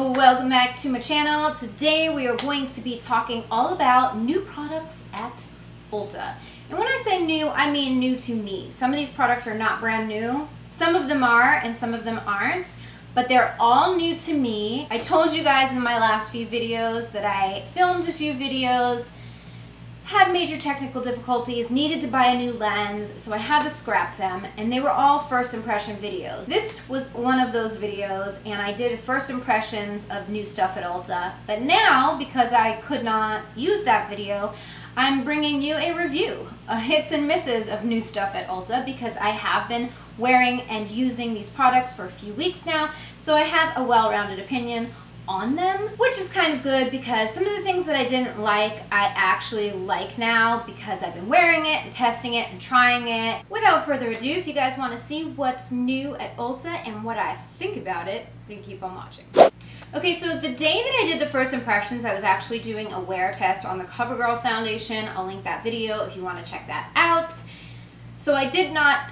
welcome back to my channel. Today we are going to be talking all about new products at Ulta. And when I say new, I mean new to me. Some of these products are not brand new. Some of them are and some of them aren't, but they're all new to me. I told you guys in my last few videos that I filmed a few videos, had major technical difficulties, needed to buy a new lens, so I had to scrap them, and they were all first impression videos. This was one of those videos, and I did first impressions of new stuff at Ulta, but now, because I could not use that video, I'm bringing you a review, a hits and misses of new stuff at Ulta, because I have been wearing and using these products for a few weeks now, so I have a well-rounded opinion on them, which is kind of good because some of the things that I didn't like, I actually like now because I've been wearing it and testing it and trying it. Without further ado, if you guys want to see what's new at Ulta and what I think about it, then keep on watching. Okay, so the day that I did the first impressions, I was actually doing a wear test on the Covergirl foundation. I'll link that video if you want to check that out. So I did not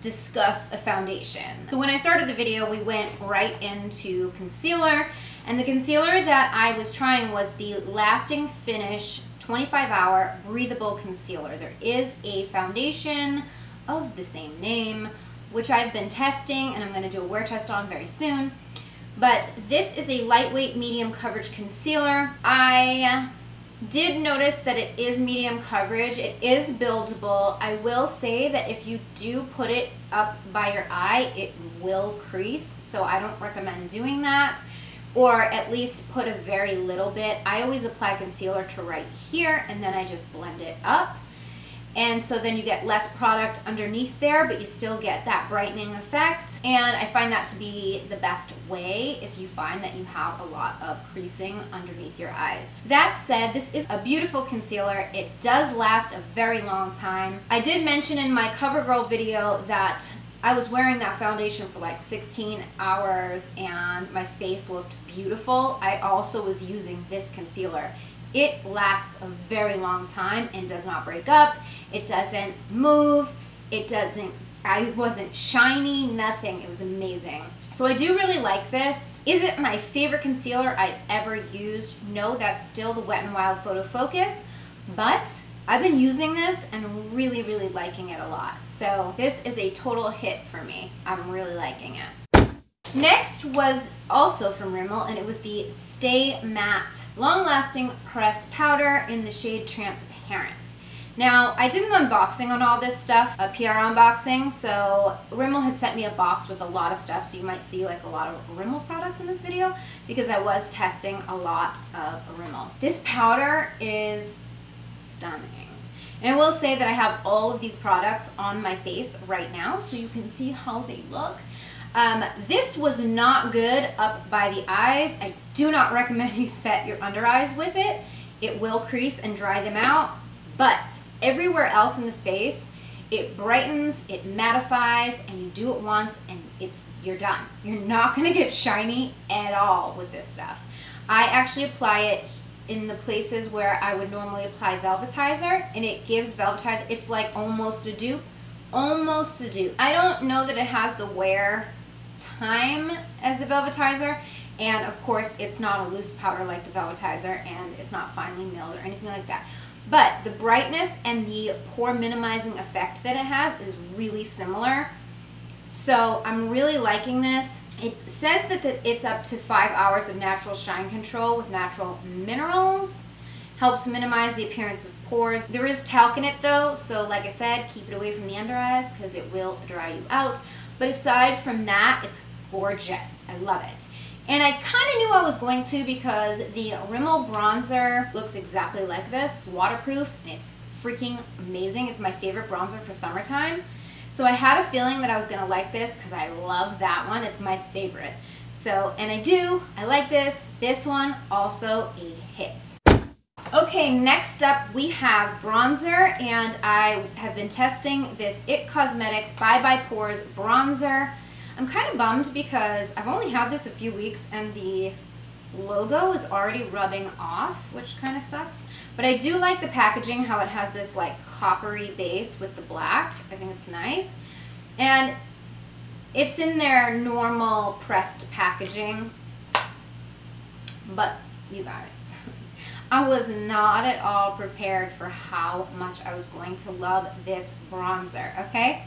discuss a foundation. So when I started the video, we went right into concealer, and the concealer that I was trying was the Lasting Finish 25-hour breathable concealer. There is a foundation of the same name, which I've been testing and I'm going to do a wear test on very soon. But this is a lightweight medium coverage concealer. I did notice that it is medium coverage. It is buildable. I will say that if you do put it up by your eye, it will crease, so I don't recommend doing that, or at least put a very little bit. I always apply concealer to right here and then I just blend it up. And so then you get less product underneath there, but you still get that brightening effect. And I find that to be the best way if you find that you have a lot of creasing underneath your eyes. That said, this is a beautiful concealer. It does last a very long time. I did mention in my Covergirl video that I was wearing that foundation for like 16 hours and my face looked beautiful. I also was using this concealer. It lasts a very long time and does not break up. It doesn't move. I wasn't shiny, nothing. It was amazing. So I do really like this. Is it my favorite concealer I've ever used? No, that's still the Wet n Wild Photo Focus, but I've been using this and really, really liking it a lot. So this is a total hit for me. I'm really liking it. Next was also from Rimmel, and it was the Stay Matte Long Lasting Press Powder in the shade Transparent. Now, I did an unboxing on all this stuff, a PR unboxing, so Rimmel had sent me a box with a lot of stuff, so you might see like a lot of Rimmel products in this video because I was testing a lot of Rimmel. This powder is stunning. And I will say that I have all of these products on my face right now, so you can see how they look. This was not good up by the eyes. I do not recommend you set your under eyes with it. It will crease and dry them out, but everywhere else in the face, it brightens, it mattifies, and you do it once and you're done. You're not gonna get shiny at all with this stuff. I actually apply it in the places where I would normally apply velvetizer, and it gives velvetizer, it's like almost a dupe, almost a dupe. I don't know that it has the wear time as the velvetizer, and of course it's not a loose powder like the velvetizer, and it's not finely milled or anything like that, but the brightness and the pore minimizing effect that it has is really similar. So I'm really liking this. It says that it's up to 5 hours of natural shine control with natural minerals. Helps minimize the appearance of pores. There is talc in it though, so like I said, keep it away from the under eyes because it will dry you out. But aside from that, it's gorgeous. I love it. And I kind of knew I was going to because the Rimmel bronzer looks exactly like this, waterproof, and it's freaking amazing. It's my favorite bronzer for summertime. So I had a feeling that I was going to like this because I love that one. It's my favorite. So, and I do. I like this. This one, also a hit. Okay, next up we have bronzer, and I have been testing this IT Cosmetics Bye Bye Pores bronzer. I'm kind of bummed because I've only had this a few weeks and the logo is already rubbing off, which kind of sucks. But I do like the packaging, how it has this like coppery base with the black. I think it's nice. And it's in their normal pressed packaging. But you guys, I was not at all prepared for how much I was going to love this bronzer, okay?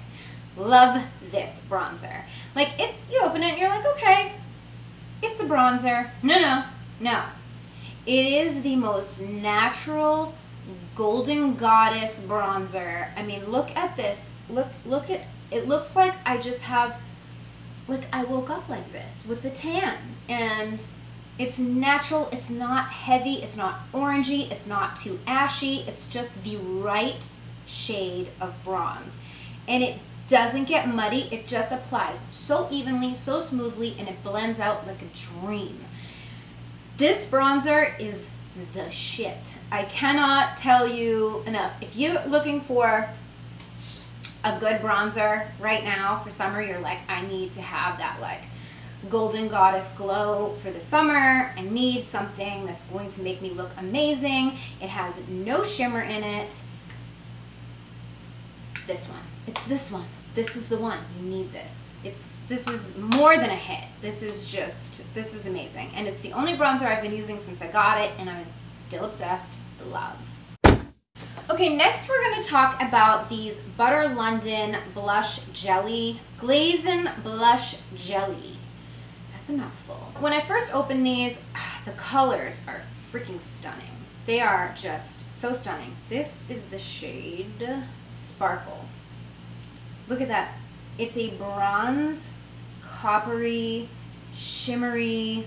Love this bronzer. Like, you open it and you're like, okay, it's a bronzer. No. It is the most natural golden goddess bronzer. I mean, look at this. Look at, it looks like I just have, like, I woke up like this with a tan. And it's natural, it's not heavy, it's not orangey, it's not too ashy, it's just the right shade of bronze. And it doesn't get muddy, it just applies so evenly, so smoothly, and it blends out like a dream. This bronzer is the shit. I cannot tell you enough. If you're looking for a good bronzer right now for summer, you're like, I need to have that like golden goddess glow for the summer. I need something that's going to make me look amazing. It has no shimmer in it. This one. It's this one. This is the one. You need this. This is more than a hit. This is amazing. And it's the only bronzer I've been using since I got it, and I'm still obsessed. Love. Okay, next we're going to talk about these Butter London Blush Jelly, Glazin' Blush Jelly. That's a mouthful. When I first opened these, the colors are freaking stunning. They are just so stunning. This is the shade Sparkle. Look at that. It's a bronze, coppery, shimmery,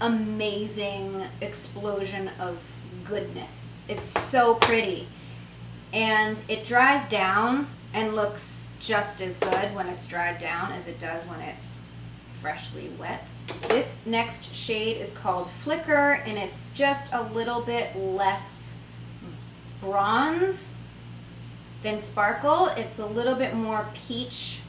amazing explosion of goodness. It's so pretty. And it dries down and looks just as good when it's dried down as it does when it's freshly wet. This next shade is called Flicker, and it's just a little bit less bronze than Sparkle. It's a little bit more peach.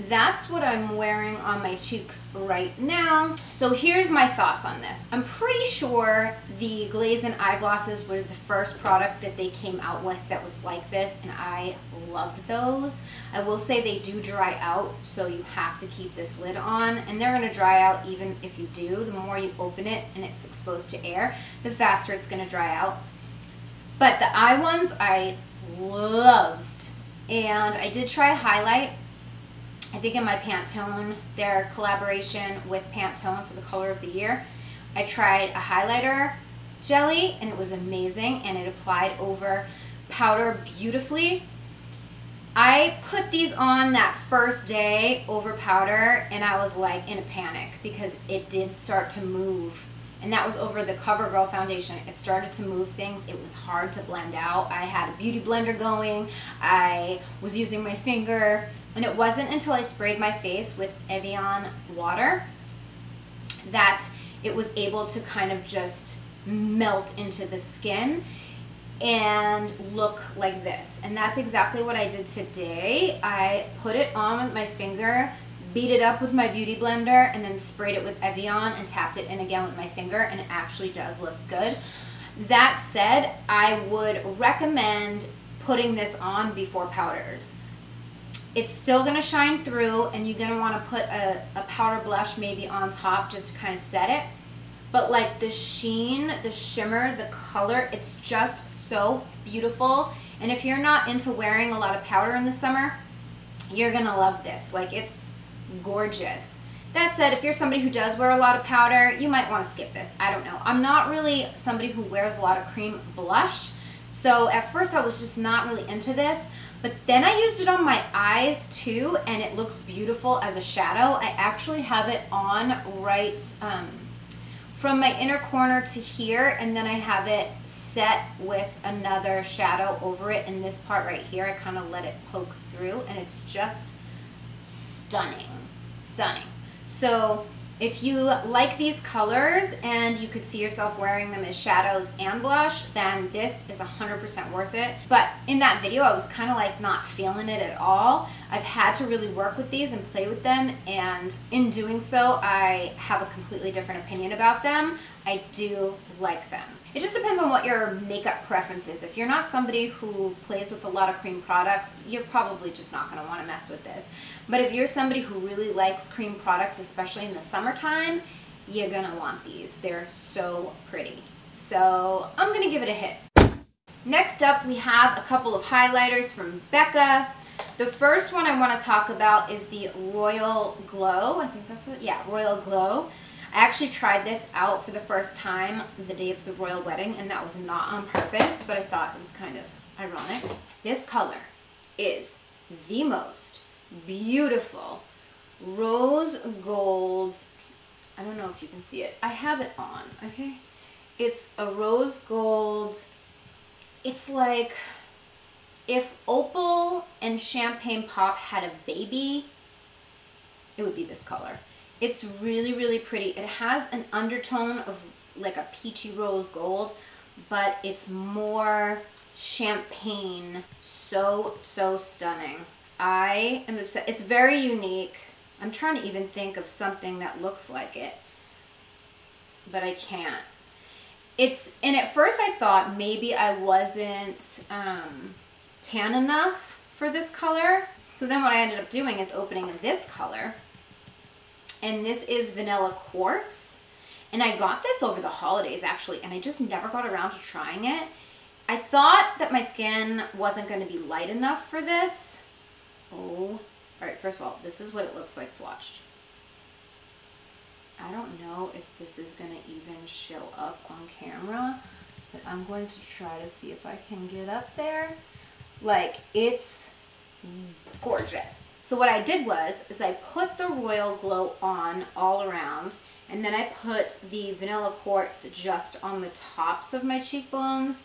That's what I'm wearing on my cheeks right now. So here's my thoughts on this. I'm pretty sure the Glazin' eyeglosses were the first product that they came out with that was like this, and I love those. I will say they do dry out, so you have to keep this lid on, and they're gonna dry out even if you do. The more you open it and it's exposed to air, the faster it's gonna dry out. But the eye ones I loved, and I did try highlight. I think in my Pantone, their collaboration with Pantone for the color of the year, I tried a highlighter jelly, and it was amazing, and it applied over powder beautifully. I put these on that first day over powder, and I was like in a panic because it did start to move. And that was over the Covergirl foundation. It started to move things. It was hard to blend out. I had a beauty blender going. I was using my finger. And it wasn't until I sprayed my face with Evian water that it was able to kind of just melt into the skin and look like this. And that's exactly what I did today. I put it on with my finger, beat it up with my beauty blender, and then sprayed it with Evian and tapped it in again with my finger, and it actually does look good. That said, I would recommend putting this on before powders. It's still gonna shine through, and you're gonna wanna put a powder blush maybe on top just to kind of set it. But like the sheen, the shimmer, the color, it's just so beautiful. And if you're not into wearing a lot of powder in the summer, you're gonna love this. Like, it's gorgeous. That said, if you're somebody who does wear a lot of powder, you might want to skip this. I don't know. I'm not really somebody who wears a lot of cream blush, so at first I was just not really into this, but then I used it on my eyes too, and it looks beautiful as a shadow. I actually have it on right from my inner corner to here, and then I have it set with another shadow over it in this part right here. I kind of let it poke through, and it's just stunning. Stunning. So if you like these colors and you could see yourself wearing them as shadows and blush, then this is 100% worth it. But in that video, I was kind of like not feeling it at all. I've had to really work with these and play with them, and in doing so, I have a completely different opinion about them. I do like them. It just depends on what your makeup preference is. If you're not somebody who plays with a lot of cream products, you're probably just not going to want to mess with this. But if you're somebody who really likes cream products, especially in the summertime, you're gonna want these. They're so pretty. So I'm gonna give it a hit. Next up, we have a couple of highlighters from Becca. The first one I want to talk about is the Royal Glow. I think that's what, yeah, Royal Glow. I actually tried this out for the first time the day of the royal wedding, and that was not on purpose, but I thought it was kind of ironic. This color is the most beautiful rose gold. I don't know if you can see it. I have it on, okay? It's a rose gold. It's like if Opal and Champagne Pop had a baby, it would be this color. It's really, really pretty. It has an undertone of like a peachy rose gold, but it's more champagne. So, so stunning. I am obsessed. It's very unique. I'm trying to even think of something that looks like it, but I can't. And at first I thought maybe I wasn't tan enough for this color. So then what I ended up doing is opening this color. And this is Vanilla Quartz. And I got this over the holidays actually, and I just never got around to trying it. I thought that my skin wasn't going to be light enough for this. Oh, all right, first of all, this is what it looks like swatched. I don't know if this is going to even show up on camera, but I'm going to try to see if I can get up there. Like, it's gorgeous. So what I did is I put the Royal Glow on all around, and then I put the Vanilla Quartz just on the tops of my cheekbones.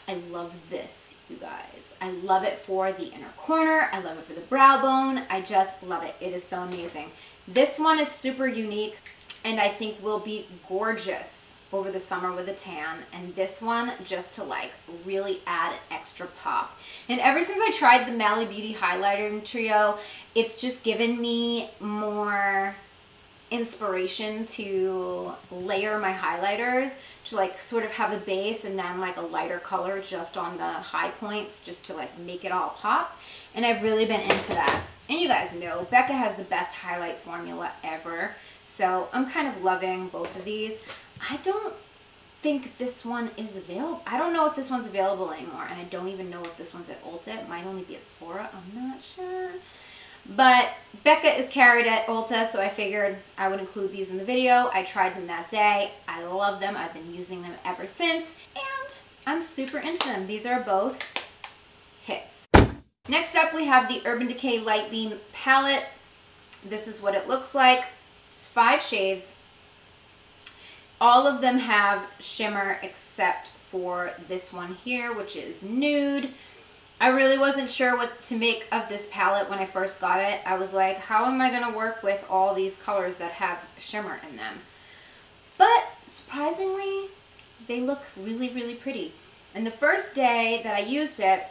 I love this, you guys. I love it for the inner corner. I love it for the brow bone. I just love it. It is so amazing. This one is super unique, and I think will be gorgeous over the summer with a tan, and this one just to like really add an extra pop. And ever since I tried the Mally Beauty highlighting trio, it's just given me more inspiration to layer my highlighters, to like sort of have a base and then like a lighter color just on the high points, just to like make it all pop. And I've really been into that. And you guys know Becca has the best highlight formula ever, so I'm kind of loving both of these. I don't think this one is available. I don't know if this one's available anymore, and I don't even know if this one's at Ulta. It might only be at Sephora. I'm not sure. But Becca is carried at Ulta, so I figured I would include these in the video. I tried them that day. I love them. I've been using them ever since, and I'm super into them. These are both hits. Next up, we have the Urban Decay Light Beam palette. This is what it looks like. It's 5 shades. All of them have shimmer except for this one here, which is nude. I really wasn't sure what to make of this palette when I first got it. I was like, how am I going to work with all these colors that have shimmer in them? But surprisingly, they look really, really pretty. And the first day that I used it,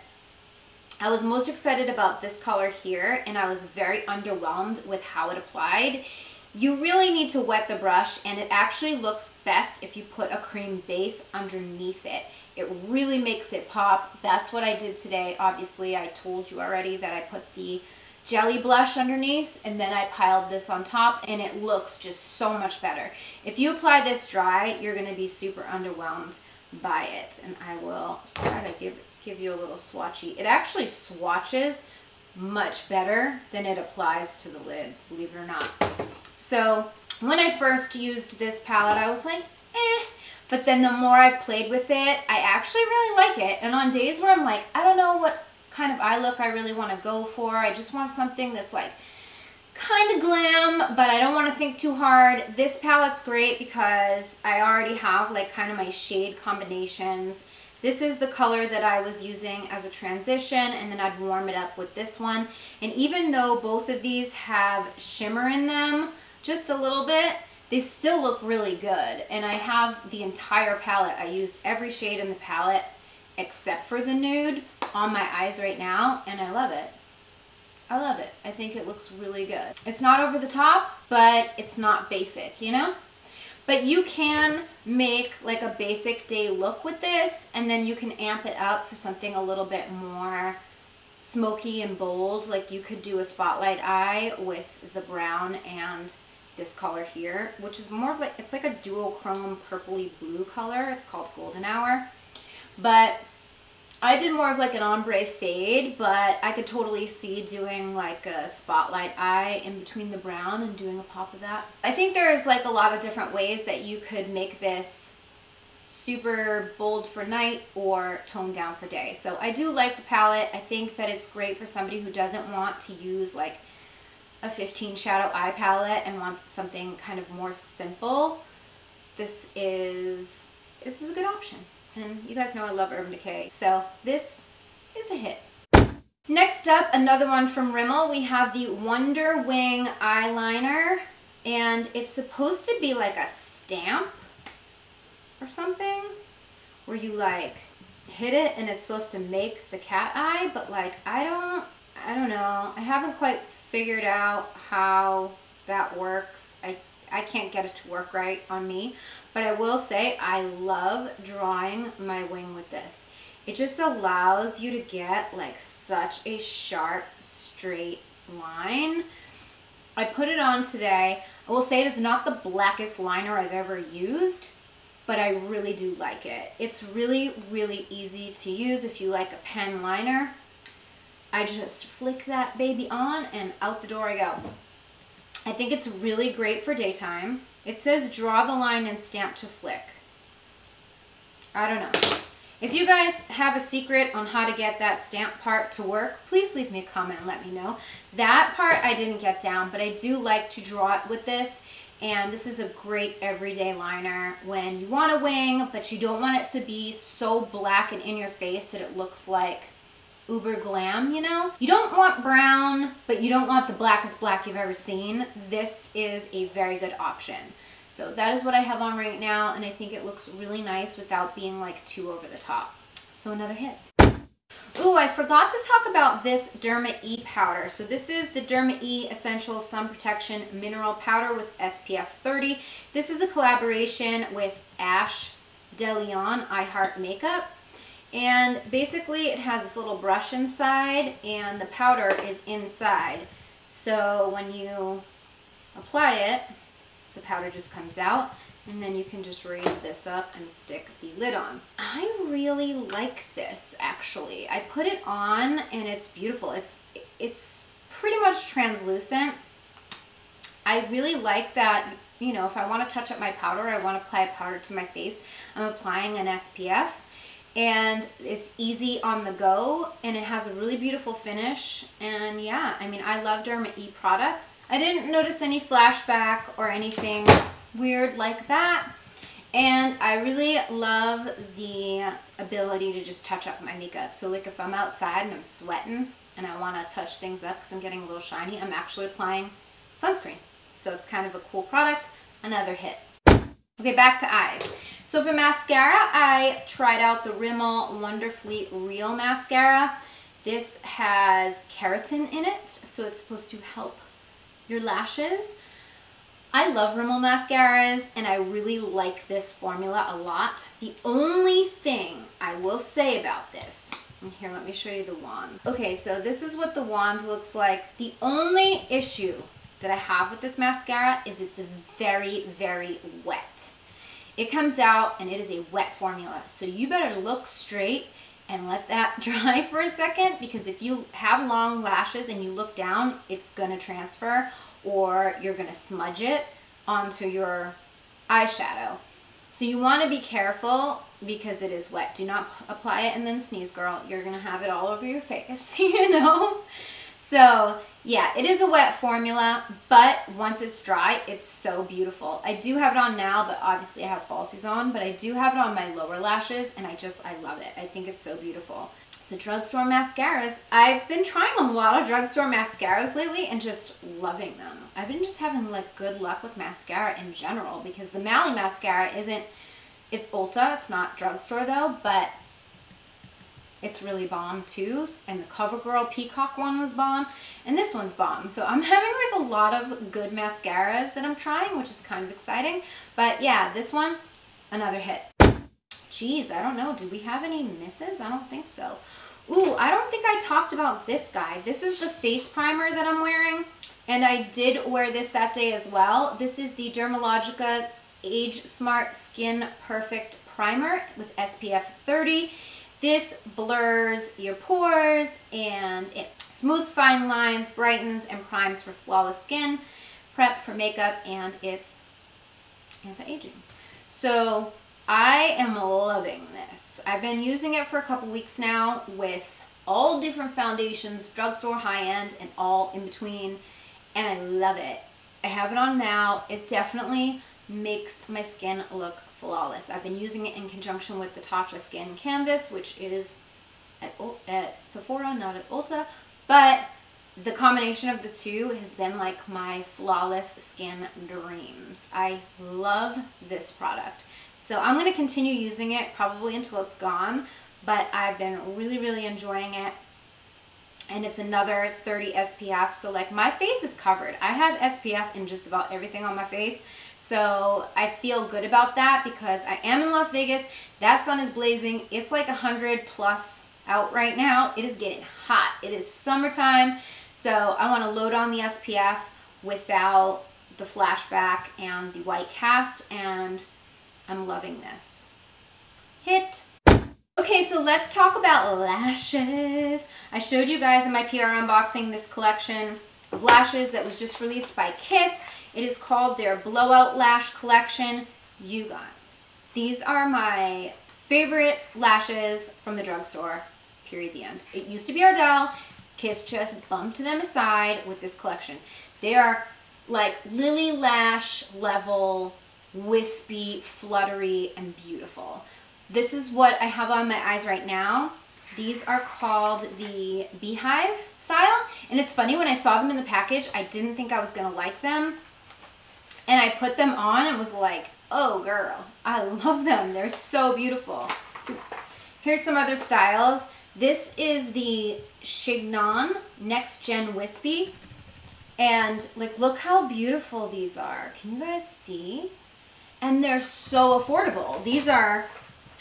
I was most excited about this color here, and I was very underwhelmed with how it applied. You really need to wet the brush, and it actually looks best if you put a cream base underneath it. It really makes it pop. That's what I did today. Obviously, I told you already that I put the jelly blush underneath, and then I piled this on top, and it looks just so much better. If you apply this dry, you're going to be super underwhelmed by it, and I will try to give you a little swatchy. It actually swatches much better than it applies to the lid, believe it or not. So when I first used this palette, I was like, eh. But then the more I've played with it, I actually really like it. And on days where I'm like, I don't know what kind of eye look I really want to go for. I just want something that's like kind of glam, but I don't want to think too hard. This palette's great because I already have like kind of my shade combinations. This is the color that I was using as a transition, and then I'd warm it up with this one. And even though both of these have shimmer in them, just a little bit, they still look really good. And I have the entire palette. I used every shade in the palette except for the nude on my eyes right now, and I love it. I love it. I think it looks really good. It's not over the top, but it's not basic, you know? But you can make like a basic day look with this, and then you can amp it up for something a little bit more smoky and bold. Like you could do a spotlight eye with the brown and this color here, which is more of like, it's like a dual chrome purpley blue color. It's called Golden Hour. But I did more of like an ombre fade, but I could totally see doing like a spotlight eye in between the brown and doing a pop of that. I think there's like a lot of different ways that you could make this super bold for night or toned down for day. So I do like the palette. I think that it's great for somebody who doesn't want to use like a 15 shadow eye palette and wants something kind of more simple. This is a good option. And you guys know I love Urban Decay, so this is a hit. Next up, another one from Rimmel. We have the Wonder Wing eyeliner, and it's supposed to be like a stamp or something, where you like hit it and it's supposed to make the cat eye, but like I don't know. I haven't quite figured out how that works. I can't get it to work right on me, but I will say I love drawing my wing with this. It just allows you to get like such a sharp, straight line. I put it on today. I will say it is not the blackest liner I've ever used, but I really do like it. It's really, really easy to use if you like a pen liner. I just flick that baby on and out the door I go. I think it's really great for daytime. It says draw the line and stamp to flick. I don't know. If you guys have a secret on how to get that stamp part to work, please leave me a comment and let me know. That part I didn't get down, but I do like to draw it with this. And this is a great everyday liner when you want a wing, but you don't want it to be so black and in your face that it looks like uber glam, you know? You don't want brown, but you don't want the blackest black you've ever seen. This is a very good option. So that is what I have on right now, and I think it looks really nice without being like too over the top. So another hit. Ooh, I forgot to talk about this Derma E powder. So this is the Derma E Essential Sun Protection Mineral Powder with SPF 30. This is a collaboration with Ash DeLeon I Heart Makeup. And basically it has this little brush inside and the powder is inside. So when you apply it, the powder just comes out, and then you can just raise this up and stick the lid on. I really like this actually. I put it on and it's beautiful. It's pretty much translucent. I really like that, you know, if I want to touch up my powder, I want to apply a powder to my face, I'm applying an SPF. And it's easy on the go, and it has a really beautiful finish. And yeah, I mean, I love Derma E products. I didn't notice any flashback or anything weird like that. And I really love the ability to just touch up my makeup. So like if I'm outside and I'm sweating and I want to touch things up because I'm getting a little shiny, I'm actually applying sunscreen. So it's kind of a cool product. Another hit. Okay, back to eyes. So for mascara, I tried out the Rimmel Wonderfully Real Mascara. This has keratin in it, so it's supposed to help your lashes. I love Rimmel mascaras, and I really like this formula a lot. The only thing I will say about this, and here, let me show you the wand. Okay, so this is what the wand looks like. The only issue that I have with this mascara is it's very, very wet. It comes out and it is a wet formula. So you better look straight and let that dry for a second, because if you have long lashes and you look down, it's gonna transfer or you're gonna smudge it onto your eyeshadow. So you wanna be careful because it is wet. Do not apply it and then sneeze, girl. You're gonna have it all over your face, you know? So yeah, it is a wet formula, but once it's dry, it's so beautiful. I do have it on now, but obviously I have falsies on, but I do have it on my lower lashes, and I love it. I think it's so beautiful. The drugstore mascaras, I've been trying a lot of drugstore mascaras lately and just loving them. I've been just having like good luck with mascara in general, because the Mally mascara it's Ulta, it's not drugstore though, but it's really bomb too. And the Covergirl Peacock one was bomb, and this one's bomb. So I'm having like a lot of good mascaras that I'm trying, which is kind of exciting. But yeah, this one, another hit. Geez, I don't know. Do we have any misses? I don't think so. Ooh, I don't think I talked about this guy. This is the face primer that I'm wearing, And I did wear this that day as well. This is the Dermalogica Age Smart Skin Perfect Primer with SPF 30. This blurs your pores and it smooths fine lines, brightens and primes for flawless skin, prep for makeup, and it's anti-aging. So I am loving this. I've been using it for a couple weeks now with all different foundations, drugstore, high-end, and all in between. And I love it. I have it on now. It definitely makes my skin look flawless. I've been using it in conjunction with the Tatcha Skin Canvas, which is at Sephora, not at Ulta. But the combination of the two has been like my flawless skin dreams. I love this product. So I'm going to continue using it probably until it's gone. But I've been really, really enjoying it. And it's another 30 SPF, so like my face is covered. I have SPF in just about everything on my face, so I feel good about that because I am in Las Vegas. That sun is blazing. It's like 100 plus out right now. It is getting hot. It is summertime, so I want to load on the SPF without the flashback and the white cast, and I'm loving this. Hit. Okay, so let's talk about lashes. I showed you guys in my PR unboxing this collection of lashes that was just released by Kiss. It is called their Blowout Lash Collection. You guys, these are my favorite lashes from the drugstore, period, the end. It used to be Ardell. Kiss just bumped them aside with this collection. They are like lily lash level, wispy, fluttery, and beautiful. This is what I have on my eyes right now. These are called the Beehive style. And it's funny, when I saw them in the package, I didn't think I was gonna like them. And I put them on and was like, oh girl, I love them. They're so beautiful. Here's some other styles. This is the Chignon Next Gen Wispy. And like, look how beautiful these are. Can you guys see? And they're so affordable. These are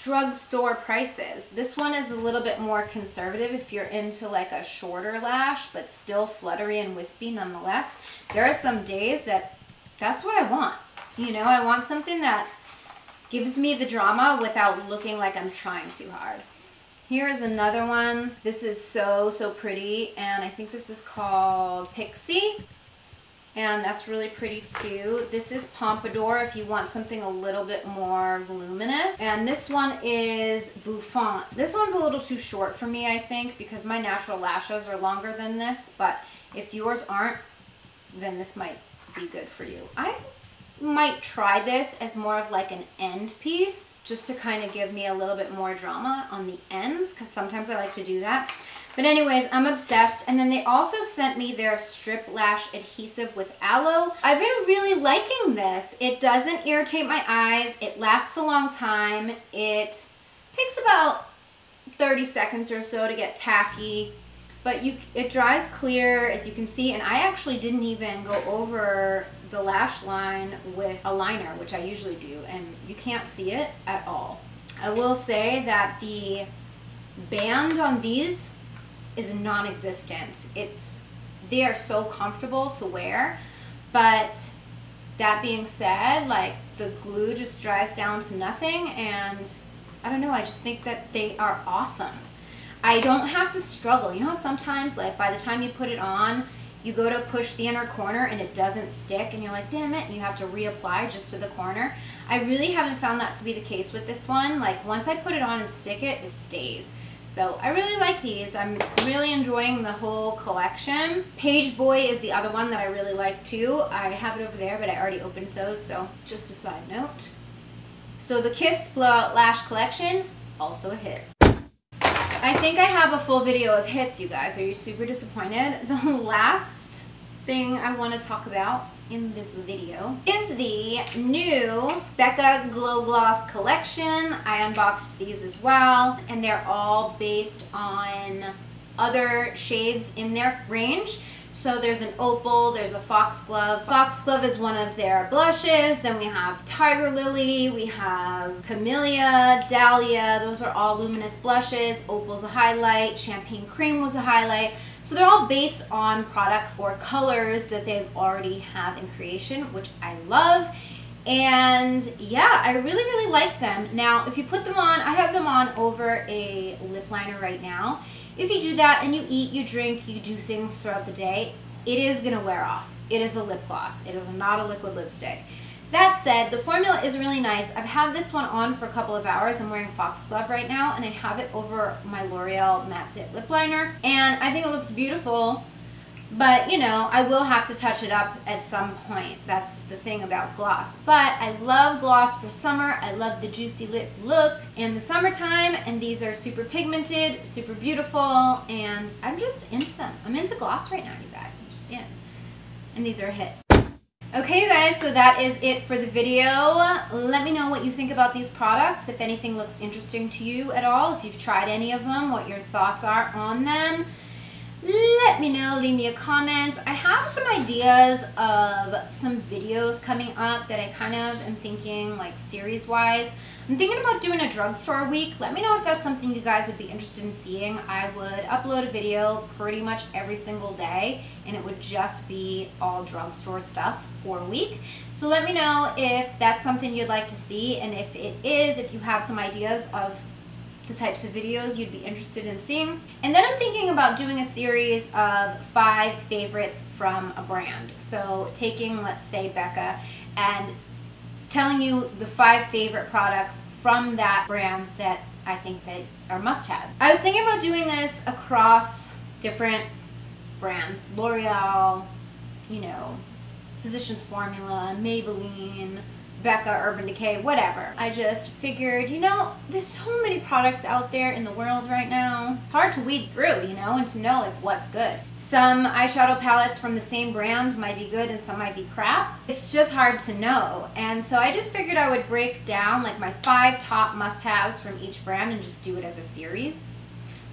drugstore prices. This one is a little bit more conservative if you're into like a shorter lash, but still fluttery and wispy nonetheless. There are some days that's what I want. You know, I want something that gives me the drama without looking like I'm trying too hard. Here is another one. This is so, so pretty, and I think this is called Pixie. And that's really pretty too. This is Pompadour if you want something a little bit more voluminous. And this one is Bouffant. This one's a little too short for me, I think, because my natural lashes are longer than this. But if yours aren't, then this might be good for you. I might try this as more of like an end piece, just to kind of give me a little bit more drama on the ends, because sometimes I like to do that. But anyways, I'm obsessed. And then they also sent me their Strip Lash Adhesive with Aloe. I've been really liking this. It doesn't irritate my eyes. It lasts a long time. It takes about 30 seconds or so to get tacky. But it dries clear, as you can see. And I actually didn't even go over the lash line with a liner, which I usually do. And you can't see it at all. I will say that the band on these is non-existent. They are so comfortable to wear, but that being said, like, the glue just dries down to nothing, and I don't know, I just think that they are awesome. I don't have to struggle. You know how sometimes, like, by the time you put it on, you go to push the inner corner and it doesn't stick and you're like, damn it, and you have to reapply just to the corner. I really haven't found that to be the case with this one. Like, once I put it on and stick it, it stays. So I really like these. I'm really enjoying the whole collection. Page Boy is the other one that I really like too. I have it over there, but I already opened those, so just a side note. So the Kiss Blowout Lash Collection, also a hit. I think I have a full video of hits, you guys. Are you super disappointed? The last thing I want to talk about in this video is the new Becca Glow Gloss collection. I unboxed these as well, and they're all based on other shades in their range. So there's an opal, there's a foxglove. Foxglove is one of their blushes. Then we have Tiger Lily, we have Camellia, Dahlia. Those are all luminous blushes. Opal's a highlight, Champagne Cream was a highlight. So they're all based on products or colors that they've already have in creation, which I love. And yeah, I really, really like them. Now, if you put them on, I have them on over a lip liner right now. If you do that and you eat, you drink, you do things throughout the day, it is gonna wear off. It is a lip gloss. It is not a liquid lipstick. That said, the formula is really nice. I've had this one on for a couple of hours. I'm wearing Foxglove right now, and I have it over my L'Oreal Matte Sit Lip Liner. And I think it looks beautiful, but you know, I will have to touch it up at some point. That's the thing about gloss. But I love gloss for summer. I love the juicy lip look in the summertime, and these are super pigmented, super beautiful, and I'm just into them. I'm into gloss right now, you guys. I'm just in. And these are a hit. Okay, you guys, so that is it for the video. Let me know what you think about these products, if anything looks interesting to you at all, if you've tried any of them, what your thoughts are on them. Let me know, leave me a comment. I have some ideas of some videos coming up that I kind of am thinking, like, series-wise. I'm thinking about doing a drugstore week. Let me know if that's something you guys would be interested in seeing. I would upload a video pretty much every single day, and it would just be all drugstore stuff for a week. So let me know if that's something you'd like to see, and if it is, if you have some ideas of the types of videos you'd be interested in seeing. And then I'm thinking about doing a series of 5 favorites from a brand. So taking, let's say, Becca, and telling you the 5 favorite products from that brand that I think that are must-haves. I was thinking about doing this across different brands. L'Oreal, you know, Physicians Formula, Maybelline, Becca, Urban Decay, whatever. I just figured, you know, there's so many products out there in the world right now. It's hard to weed through, you know, and to know like what's good. Some eyeshadow palettes from the same brand might be good and some might be crap. It's just hard to know. And so I just figured I would break down like my 5 top must-haves from each brand and just do it as a series.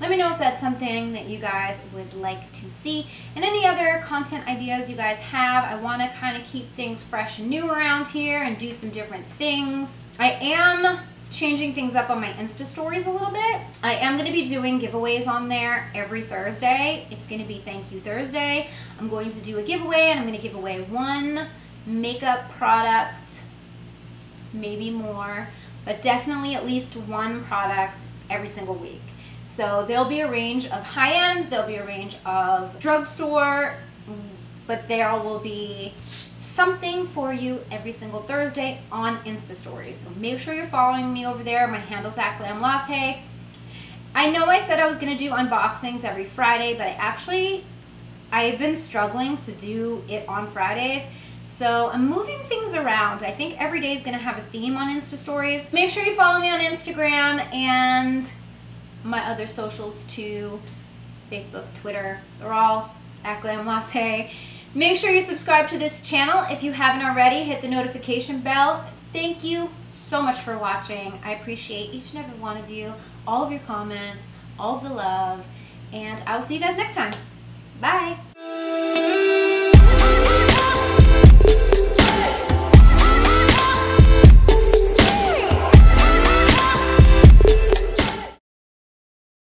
Let me know if that's something that you guys would like to see. And any other content ideas you guys have. I want to kind of keep things fresh and new around here and do some different things. I am changing things up on my InstaStories a little bit. I am going to be doing giveaways on there every Thursday. It's going to be Thank You Thursday. I'm going to do a giveaway, and I'm going to give away 1 makeup product, maybe more, but definitely at least 1 product every single week. So there'll be a range of high-end, there'll be a range of drugstore, but there will be something for you every single Thursday on InstaStories. So make sure you're following me over there. My handle's @glamlatte. I know I said I was going to do unboxings every Friday, but I've been struggling to do it on Fridays. So I'm moving things around. I think every day is going to have a theme on InstaStories. Make sure you follow me on Instagram and my other socials too, Facebook, Twitter, they're all @glamlatte. Make sure you subscribe to this channel if you haven't already. Hit the notification bell. Thank you so much for watching. I appreciate each and every one of you, all of your comments, all of the love, and I will see you guys next time. Bye.